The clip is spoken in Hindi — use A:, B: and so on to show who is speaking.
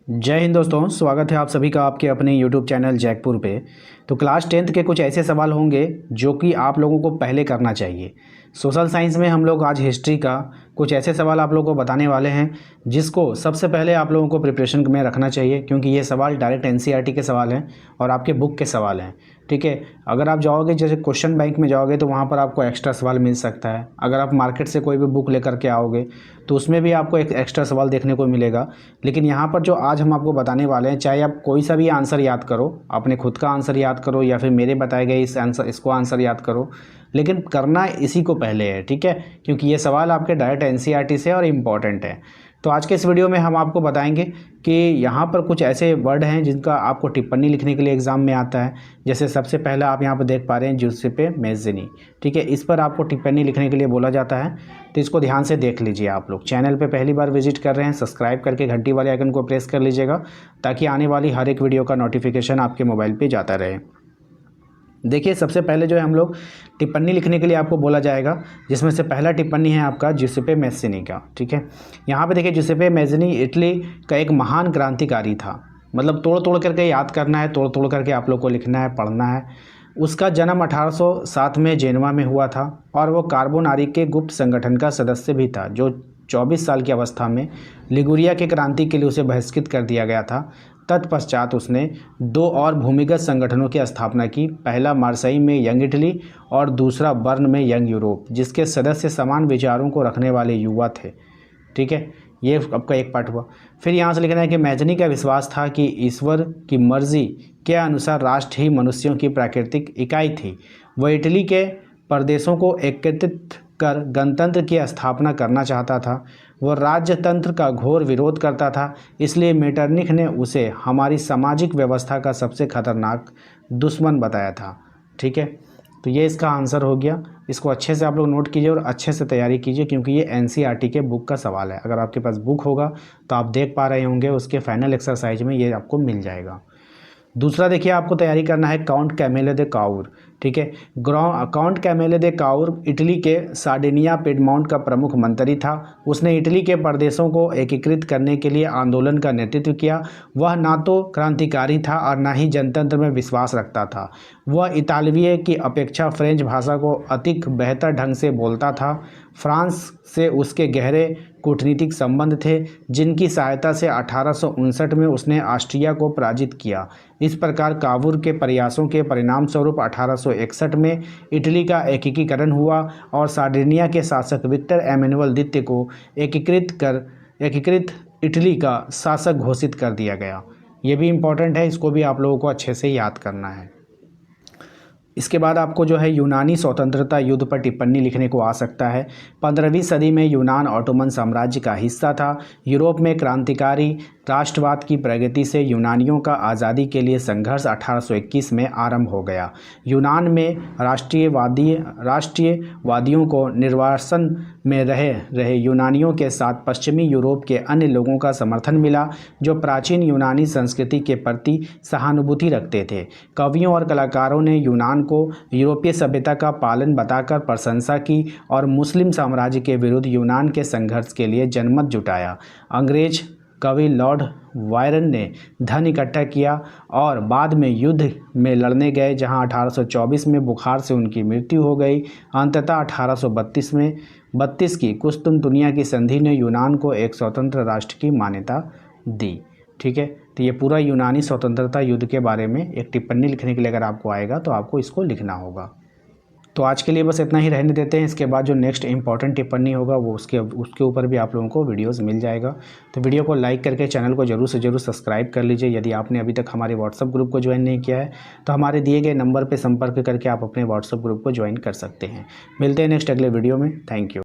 A: जय हिंद दोस्तों, स्वागत है आप सभी का आपके अपने यूट्यूब चैनल जैकपुर पे। तो क्लास 10th के कुछ ऐसे सवाल होंगे जो कि आप लोगों को पहले करना चाहिए। सोशल साइंस में हम लोग आज हिस्ट्री का कुछ ऐसे सवाल आप लोगों को बताने वाले हैं जिसको सबसे पहले आप लोगों को प्रिपरेशन में रखना चाहिए, क्योंकि ये सवाल डायरेक्ट एनसीईआरटी के सवाल हैं और आपके बुक के सवाल हैं। ठीक है, अगर आप जाओगे जैसे क्वेश्चन बैंक में जाओगे तो वहाँ पर आपको एक्स्ट्रा सवाल मिल सकता है। अगर आप मार्केट से कोई भी बुक लेकर के आओगे तो उसमें भी आपको एक एक्स्ट्रा सवाल देखने को मिलेगा। लेकिन यहाँ पर जो आज हम आपको बताने वाले हैं, चाहे आप कोई सा भी आंसर याद करो, अपने खुद का आंसर याद करो या फिर मेरे बताए गए इसको आंसर याद करो, लेकिन करना इसी को पहले है। ठीक है, क्योंकि ये सवाल आपके डायरेक्ट एनसीईआरटी से और इम्पॉर्टेंट है। तो आज के इस वीडियो में हम आपको बताएंगे कि यहाँ पर कुछ ऐसे वर्ड हैं जिनका आपको टिप्पणी लिखने के लिए एग्जाम में आता है। जैसे सबसे पहला आप यहाँ पर देख पा रहे हैं जुसेपे मैज़्ज़नी। ठीक है, इस पर आपको टिप्पणी लिखने के लिए बोला जाता है, तो इसको ध्यान से देख लीजिए। आप लोग चैनल पे पहली बार विजिट कर रहे हैं, सब्सक्राइब करके घंटी वाले आइकन को प्रेस कर लीजिएगा ताकि आने वाली हर एक वीडियो का नोटिफिकेशन आपके मोबाइल पर जाता रहे। देखिए, सबसे पहले जो है हम लोग टिप्पणी लिखने के लिए आपको बोला जाएगा, जिसमें से पहला टिप्पणी है आपका जुसेपे मैज़्ज़नी का। ठीक है, यहाँ पे देखिए जुसेपे मैज़्ज़नी इटली का एक महान क्रांतिकारी था। मतलब तोड़ तोड़ करके याद करना है, तोड़ तोड़ करके आप लोग को लिखना है, पढ़ना है। उसका जन्म 1807 में जेनवा में हुआ था और वो कार्बोनारी के गुप्त संगठन का सदस्य भी था, जो 24 साल की अवस्था में लिगुरिया के क्रांति के लिए उसे बहिष्कृत कर दिया गया था। तत्पश्चात उसने दो और भूमिगत संगठनों की स्थापना की, पहला मार्सेई में यंग इटली और दूसरा बर्न में यंग यूरोप, जिसके सदस्य समान विचारों को रखने वाले युवा थे। ठीक है, ये आपका एक पार्ट हुआ। फिर यहाँ से लिखना है कि मैज़्ज़नी का विश्वास था कि ईश्वर की मर्जी के अनुसार राष्ट्र ही मनुष्यों की प्राकृतिक इकाई थी। वह इटली के प्रदेशों को एकत्रित कर गणतंत्र की स्थापना करना चाहता था। वह राज्यतंत्र का घोर विरोध करता था, इसलिए मेटरनिख ने उसे हमारी सामाजिक व्यवस्था का सबसे खतरनाक दुश्मन बताया था। ठीक है, तो ये इसका आंसर हो गया। इसको अच्छे से आप लोग नोट कीजिए और अच्छे से तैयारी कीजिए, क्योंकि ये एनसीईआरटी के बुक का सवाल है। अगर आपके पास बुक होगा तो आप देख पा रहे होंगे, उसके फाइनल एक्सरसाइज में ये आपको मिल जाएगा। दूसरा देखिए, आपको तैयारी करना है काउंट कैमेले दे काउर। ठीक है, काउंट कैमेले दे काउर इटली के सार्डिनिया पिडमॉन्ट का प्रमुख मंत्री था। उसने इटली के प्रदेशों को एकीकृत करने के लिए आंदोलन का नेतृत्व किया। वह ना तो क्रांतिकारी था और ना ही जनतंत्र में विश्वास रखता था। वह इतालवी की अपेक्षा फ्रेंच भाषा को अधिक बेहतर ढंग से बोलता था। फ्रांस से उसके गहरे कूटनीतिक संबंध थे, जिनकी सहायता से 1859 में उसने ऑस्ट्रिया को पराजित किया। इस प्रकार कावूर के प्रयासों के परिणामस्वरूप 1861 में इटली का एकीकरण हुआ और सार्डिनिया के शासक विक्टर एमेनुअल द्वितीय को एकीकृत इटली का शासक घोषित कर दिया गया। ये भी इम्पोर्टेंट है, इसको भी आप लोगों को अच्छे से याद करना है। इसके बाद आपको जो है यूनानी स्वतंत्रता युद्ध पर टिप्पणी लिखने को आ सकता है। 15वीं सदी में यूनान ऑटोमन साम्राज्य का हिस्सा था। यूरोप में क्रांतिकारी राष्ट्रवाद की प्रगति से यूनानियों का आज़ादी के लिए संघर्ष 1821 में आरंभ हो गया। यूनान में राष्ट्रीयवादियों को निर्वासन में रहे यूनानियों के साथ पश्चिमी यूरोप के अन्य लोगों का समर्थन मिला, जो प्राचीन यूनानी संस्कृति के प्रति सहानुभूति रखते थे। कवियों और कलाकारों ने यूनान को यूरोपीय सभ्यता का पालन बताकर प्रशंसा की और मुस्लिम साम्राज्य के विरुद्ध यूनान के संघर्ष के लिए जनमत जुटाया। अंग्रेज कवि लॉर्ड वायरन ने धन इकट्ठा किया और बाद में युद्ध में लड़ने गए, जहां 1824 में बुखार से उनकी मृत्यु हो गई। अंततः 1832 की कुस्तुनतुनिया की संधि ने यूनान को एक स्वतंत्र राष्ट्र की मान्यता दी। ठीक है, तो ये पूरा यूनानी स्वतंत्रता युद्ध के बारे में एक टिप्पणी लिखने के लिए अगर आपको आएगा तो आपको इसको लिखना होगा। तो आज के लिए बस इतना ही रहने देते हैं। इसके बाद जो नेक्स्ट इंपॉर्टेंट टिप्पणी होगा वो उसके ऊपर भी आप लोगों को वीडियोस मिल जाएगा। तो वीडियो को लाइक करके चैनल को जरूर से जरूर सब्सक्राइब कर लीजिए। यदि आपने अभी तक हमारे व्हाट्सअप ग्रुप को ज्वाइन नहीं किया है तो हमारे दिए गए नंबर पर संपर्क करके आप अपने व्हाट्सअप ग्रुप को ज्वाइन कर सकते हैं। मिलते हैं नेक्स्ट अगले वीडियो में। Thank you.